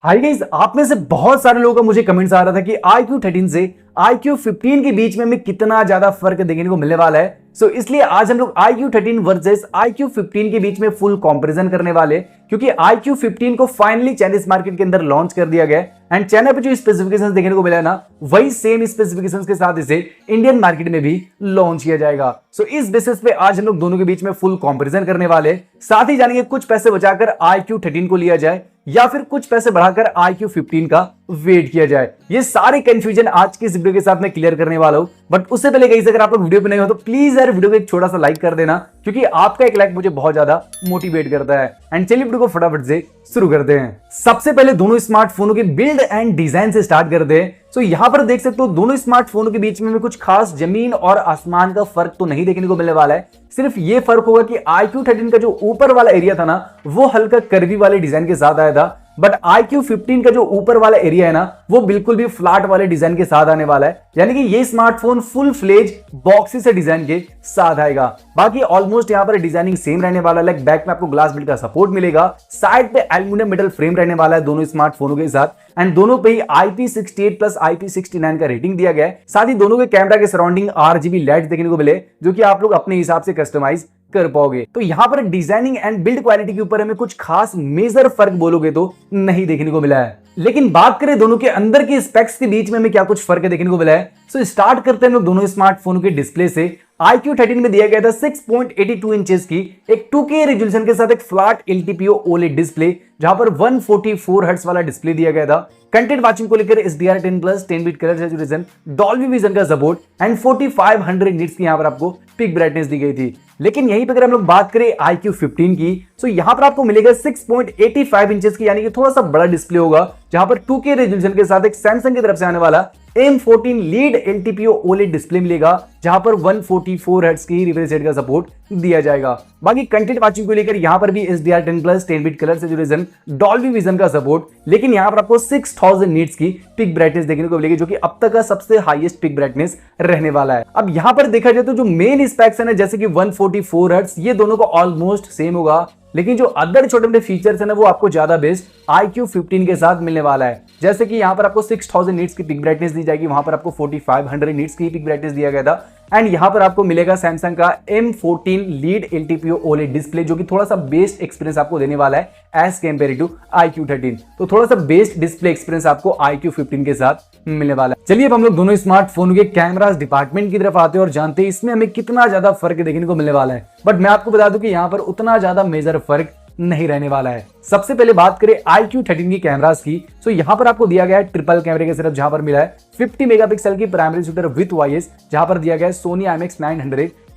Hi guys, आप में से बहुत सारे लोगों का मुझे कमेंट्स आ रहा था कि iQOO 13 से iQOO 15 के बीच में हमें कितना ज्यादा फर्क देखने को मिलने वाला है। इसलिए आज हम लोग iQOO 13 वर्सेस iQOO 15 के बीच में फुल कंपैरिजन करने वाले, क्योंकि iQOO 15 को फाइनली चाइनीज मार्केट के अंदर लॉन्च कर दिया गया एंड चाइना पे जो स्पेसिफिकेशंस देखने को मिला है ना, वही सेम स्पेसिफिकेशंस के साथ इसे इंडियन मार्केट में भी लॉन्च किया जाएगा। इस बेसिस पे आज हम लोग दोनों के बीच में फुल कंपैरिजन करने वाले, साथ ही जानेंगे कुछ पैसे बचाकर iQOO 13 को लिया जाए या फिर कुछ पैसे बढ़ाकर iQOO 15 का वेट किया जाए। ये सारे कंफ्यूजन आज की इस वीडियो के साथ मैं क्लियर करने वाला हूं। बट उससे पहले गाइस, अगर आप लोग वीडियो पे नए हो तो प्लीज यार वीडियो को एक छोटा सा लाइक कर देना, क्योंकि आपका एक लाइक मुझे बहुत ज्यादा मोटिवेट करता है। एंड चलिए वीडियो को फटाफट से शुरू करते हैं। सबसे पहले दोनों स्मार्टफोनों के बिल्ड एंड डिजाइन से स्टार्ट करते हैं। यहां पर देख सकते हो दोनों स्मार्टफोनों के बीच में कुछ खास जमीन और आसमान का फर्क तो नहीं देखने को मिलने वाला है। सिर्फ ये फर्क होगा कि iQOO 13 का जो ऊपर वाला एरिया था ना, वो हल्का कर्वी वाले डिजाइन के साथ आया था, बट iQOO 15 का जो ऊपर वाला एरिया है ना, वो बिल्कुल भी फ्लैट वाले डिजाइन के साथ आने वाला है। यानी कि ये स्मार्टफोन फुल फ्लेज बॉक्सी से डिजाइन के साथ आएगा। बाकी ऑलमोस्ट यहाँ पर डिजाइनिंग सेम रहने वाला है। लाइक बैक में आपको ग्लास बिल्ड का सपोर्ट मिलेगा, साइड पे एल्यूमिनियम मेटल फ्रेम रहने वाला है दोनों स्मार्टफोनों के साथ, एंड दोनों पे ही IP68 प्लस IP69 का रेटिंग दिया गया है। साथ ही दोनों के कैमरा के सराउंडिंग RGB लाइट्स देखने को मिले, जो कि आप लोग अपने हिसाब से कस्टमाइज कर पाओगे। तो यहां पर डिजाइनिंग एंड बिल्ड क्वालिटी के ऊपर हमें कुछ खास मेजर फर्क बोलोगे तो नहीं देखने को मिला है। लेकिन बात करें दोनों के अंदर के स्पेक्स के बीच में हमें क्या कुछ फर्क देखने को मिला है, स्टार्ट करते हैं लोग दोनों स्मार्टफोन के डिस्प्ले से। iQOO 13 में दिया गया था 6.82 इंचेस की एक 2K रेजोल्यूशन के साथ एक फ्लैट LTPO OLED डिस्प्ले, जहां पर 144 हर्ट्ज वाला डिस्प्ले दिया गया था। कंटेंट वाचिंग को लेकर SDR10 plus 10 bit colour saturation, Dolby vision का सपोर्ट एंड 4500 निट्स की यहां पर आपको पिक ब्राइटनेस दी गई थी। लेकिन यहीं पे अगर हम लोग बात करें iQOO 15 की, यहां पर आपको मिलेगा 6.85 इंचेस की, यानी कि थोड़ा सा बड़ा डिस्प्ले होगा, जहां पर 2K रेजोल्यूशन के साथ एक सैमसंग की तरफ से आने वाला M14 lead LTPO OLED display मिलेगा, जहां पर 144 हर्ट्ज की रिफ्रेश रेट का सपोर्ट दिया जाएगा। बाकी कंटेंट वाचिंग को लेकर यहां पर भी SDR10 plus 10 bit colour saturation, Dolby vision का सपोर्ट, लेकिन यहां पर आपको 6000 निट्स की पिक ब्राइटनेस देखने को मिलेगी, जो कि अब तक का सबसे हाईएस्ट पिक ब्राइटनेस रहने वाला है। अब यहां पर देखा जाए तो जो मेन स्पेक्स है ना, जैसे कि 144 हर्ट्ज, ये दोनों को ऑलमोस्ट सेम होगा, लेकिन जो अदर छोटे मोटे फीचर्स है ना, वो आपको ज्यादा बेस्ट iQOO 15 के साथ मिलने वाला है। जैसे कि यहां पर आपको 6000 निट्स की पिक ब्राइटनेस दी जाएगी, वहां पर आपको 4500 निट्स की पिक ब्राइटनेस दिया गया था। एंड यहां पर आपको मिलेगा सैमसंग का M14 lead LTPO OLED display, जो कि थोड़ा सा बेस्ट एक्सपीरियंस आपको देने वाला है एज कंपेयर टू iQOO 13। तो थोड़ा सा बेस्ट डिस्प्ले एक्सपीरियंस आपको iQOO 15 के साथ मिलने वाला है। चलिए अब हम लोग दोनों स्मार्टफोन के कैमरास डिपार्टमेंट की तरफ आते हैं और जानते हैं इसमें हमें कितना ज्यादा फर्क देखने को मिलने वाला है। बट मैं आपको बता दूं कि यहाँ पर उतना ज्यादा मेजर फर्क नहीं रहने वाला है। सबसे पहले बात करें iQOO 13 की कैमरास की, यहां पर आपको दिया गया है ट्रिपल कैमरे के सिर्फ, जहां पर मिला है 50 मेगापिक्सल की प्राइमरी शूटर विद वॉइस, जहां पर दिया गया है सोनी IMX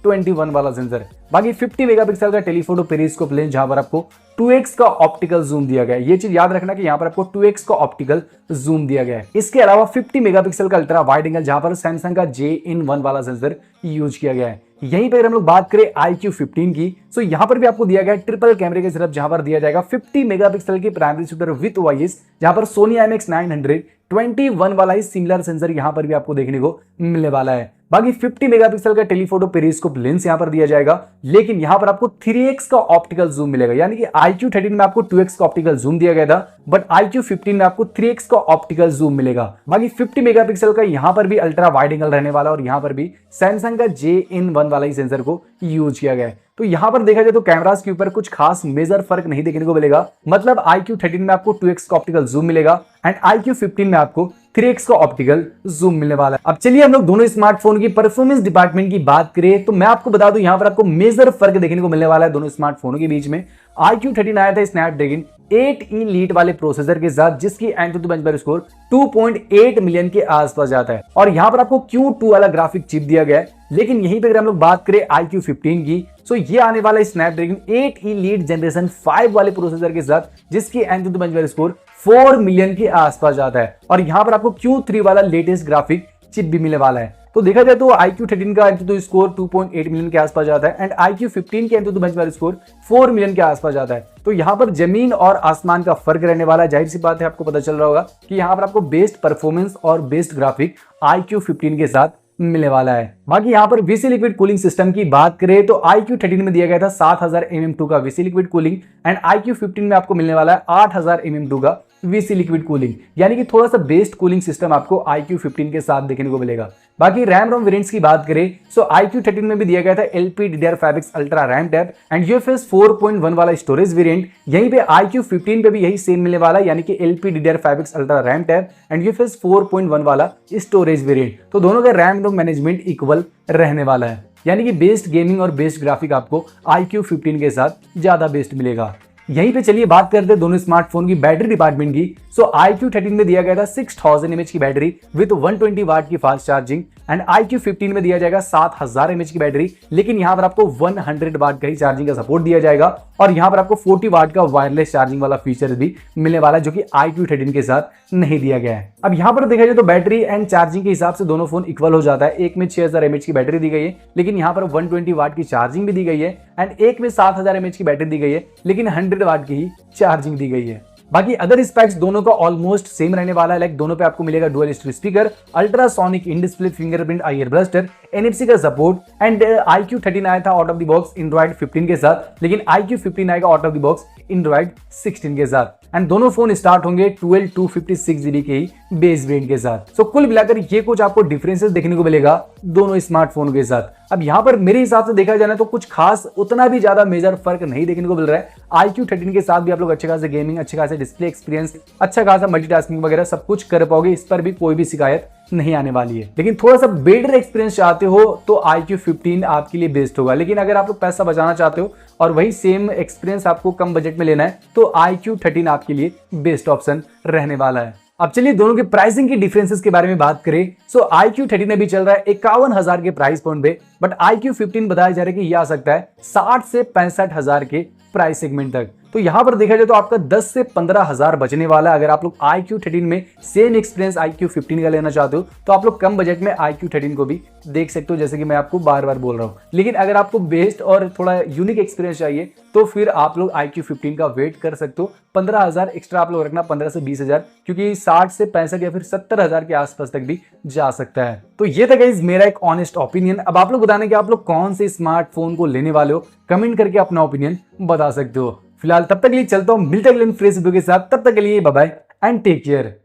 900 वाला सेंसर। बाकी 50 मेगापिक्सल का टेलीफोटो पेरिस्कोप लेंस, जहां पर आपको 2x का ऑप्टिकल जूम दिया गया है। ये चीज याद रखना कि यहां पर आपको 2x का ऑप्टिकल जूम दिया गया है। इसके अलावा 50 मेगापिक्सल का अल्ट्रा वाइड एंगल, जहां पर सैमसंग का J-in-1 वाला सेंसर यूज किया गया है। यहीं पर हम लोग बात करें iQOO 15 की, यहां पर भी आपको दिया गया है ट्रिपल कैमरे के सिर्फ, जहां पर दिया जाएगा 50 मेगापिक्सल की प्राइमरी शूटर विद वॉइस, जहां पर सोनी IMX 900 वाला ही सिमिलर सेंसर यहां पर भी आपको देखने को मिलने वाला है। बाकी 50 मेगापिक्सल का टेलीफोटो पेरिस्कोप लेंस यहां पर दिया जाएगा, लेकिन यहां पर आपको 3x का ऑप्टिकल जूम मिलेगा। यानी कि iQOO 13 में आपको 2x का ऑप्टिकल जूम दिया गया था, बट iQOO 15 में आपको 3x का ऑप्टिकल जूम मिलेगा। बाकी 50 मेगापिक्सल का यहां पर भी अल्ट्रा वाइड एंगल रहने वाला, और यहां पर भी सैमसंग का J-in-1 वाला ही सेंसर को यूज किया गया है। तो यहां पर देखा जाए तो कैमरास के ऊपर कुछ खास मेजर फर्क नहीं देखने को मिलेगा। मतलब iQOO 13 में आपको 2x का ऑप्टिकल जूम मिलेगा एंड iQOO 15 में आपको 3x का ऑप्टिकल जूम मिलने वाला है। अब चलिए हम लोग दोनों स्मार्टफोन की परफॉर्मेंस डिपार्टमेंट की बात करें, तो मैं आपको बता दूं यहां पर आपको मेजर फर्क देखने को मिलने वाला है दोनों स्मार्टफोनों के बीच में। iQOO 13 आया था स्नैपड्रैगन 8E लीड वाले प्रोसेसर के साथ, जिसकी एंटुटू बेंचमार्क स्कोर 2.8 मिलियन के आसपास जाता है, और यहां पर आपको Q2 वाला ग्राफिक चिप दिया गया है। लेकिन यहीं पे अगर हम लोग बात करें iQOO 15 की, ये आने वाला है स्नैपड्रैगन 8E लीड जनरेशन 5 वाले प्रोसेसर के साथ, जिसकी एंटुटू बेंचमार्क स्कोर 4 मिलियन के आसपास जाता है, और यहां पर आपको Q3 वाला लेटेस्ट ग्राफिक चिप भी मिलने वाला है। तो देखा जाए तो iQOO 13 का एंटुटू स्कोर 2.8 मिलियन के आसपास जाता है एंड iQOO 15 के एंटुटू बेंचमार्क स्कोर 4 मिलियन के आसपास जाता है। तो यहाँ पर जमीन और आसमान का फर्क रहने वाला है। जाहिर सी बात है, आपको पता चल रहा होगा कि यहाँ पर आपको बेस्ट परफॉर्मेंस और बेस्ट ग्राफिक iQOO 15 के साथ मिलने वाला है। बाकी यहाँ पर VC लिक्विड कूलिंग सिस्टम की बात करें तो iQOO 13 में दिया गया था 7000 mm2 का VC liquid cooling and iQOO 15 में आपको मिलने वाला है 8000 mm2 का VC लिक्विड कूलिंग, यानी कि थोड़ा सा बेस्ट कूलिंग सिस्टम आपको iQOO 15 के साथ देखने को मिलेगा। बाकी रैम रोम वेरिएंट्स की बात करें सो iQOO 13 में भी दिया गया था LPDDR5X ultra RAM tab and UFS 4.1 वाला स्टोरेज वेरिएंट। यहीं पे iQOO 15 पे भी यही सेम मिलने वाला है, यानी कि LPDDR5X ultra RAM tab and UFS 4.1 वाला स्टोरेज वेरिएंट। तो दोनों का रैम रोम मैनेजमेंट इक्वल रहने वाला है, यानी कि बेस्ट गेमिंग और बेस्ट ग्राफिक आपको iQOO 15 के साथ ज्यादा बेस्ट मिलेगा। यहीं पे चलिए बात करते हैं दोनों स्मार्टफोन की बैटरी डिपार्टमेंट की। सो iQOO 13 में दिया गया था 6000 mAh की बैटरी विद 120 वाट की फास्ट चार्जिंग एंड iQOO 15 में दिया जाएगा 7000 mAh की बैटरी, लेकिन यहाँ पर आपको 100 वाट का ही चार्जिंग का सपोर्ट दिया जाएगा और यहाँ पर आपको 40 वाट का वायरलेस चार्जिंग वाला फीचर भी मिलने वाला है, जो कि iQOO 13 के साथ नहीं दिया गया है। अब यहाँ पर देखा जाए तो बैटरी एंड चार्जिंग के हिसाब से दोनों फोन इक्वल हो जाता है। एक में 6000 mAh की बैटरी दी गई है, लेकिन यहाँ पर 120 वाट की चार्जिंग भी दी गई है एंड एक में 7000 mAh की बैटरी दी गई है, लेकिन 100 वाट की ही चार्जिंग दी गई है। बाकी अदर स्पेक्स दोनों का ऑलमोस्ट सेम रहने वाला है। लाइक दोनों पे आपको मिलेगा dual speaker, ultrasonic in display fingerprint I air blaster, NFC का सपोर्ट एंड iQOO 13 आया था out of the box Android 15 के साथ, लेकिन iQOO 15 आएगा out of the box Android 16 के साथ एंड दोनों फोन स्टार्ट होंगे 12256GB के ही बेस वेरिएंट के साथ। सो कुल मिलाकर ये कुछ आपको डिफरेंसेस देखने को मिलेगा दोनों स्मार्टफोन के साथ। अब यहाँ पर मेरे हिसाब से देखा जाए तो कुछ खास उतना भी ज्यादा मेजर फर्क नहीं देखने को मिल रहा है। iQOO 13 के साथ भी आप लोग अच्छे खासे गेमिंग, अच्छे खासे डिस्प्ले एक्सपीरियंस, अच्छा खासा मल्टीटास्किंग वगैरह सब कुछ कर पाओगे, इस पर भी कोई भी शिकायत नहीं आने वाली है। लेकिन थोड़ा सा बेटर एक्सपीरियंस चाहते हो तो iQOO 15 आपके लिए बेस्ट होगा, लेकिन अगर आप लोग पैसा बचाना चाहते हो और वही सेम एक्सपीरियंस आपको कम बजट में लेना है तो iQOO 13 आपके लिए बेस्ट ऑप्शन रहने वाला है। अब चलिए दोनों के प्राइसिंग की डिफरेंसेस के बारे में बात करें। सो iQOO 13 अभी चल रहा है 51,000 के प्राइस पॉइंट पे, बट iQOO 15 बताया जा रहा है कि यह आ सकता है 60 से 65,000 के प्राइस सेगमेंट तक। तो यहां पर देखा जाए तो आपका 10 से 15,000 बचने वाला है। अगर आप लोग iQOO 13 में सेम एक्सपीरियंस iQOO 15 का लेना चाहते हो तो आप लोग कम बजट में iQOO 13 को भी देख सकते हो, जैसे कि मैं आपको बार बार बोल रहा हूं। लेकिन अगर आपको बेस्ट और थोड़ा यूनिक एक्सपीरियंस चाहिए तो फिर आप लोग iQOO 15 का वेट कर सकते हो। 15,000 एक्स्ट्रा आप लोग रखना, 15 से 20,000, क्योंकि 60 से 65 या फिर 70,000 के आसपास तक भी जा सकता है। तो ये था गाइस मेरा एक ऑनेस्ट ओपिनियन। अब आप लोग बताना कि आप लोग कौन से स्मार्टफोन को लेने वाले हो, कमेंट करके अपना ओपिनियन बता सकते हो। फिलहाल तब तक के लिए चलता हूं, मिलते हैं अगले फ्रेश वीडियो के साथ। तब तक के लिए bye bye and take care.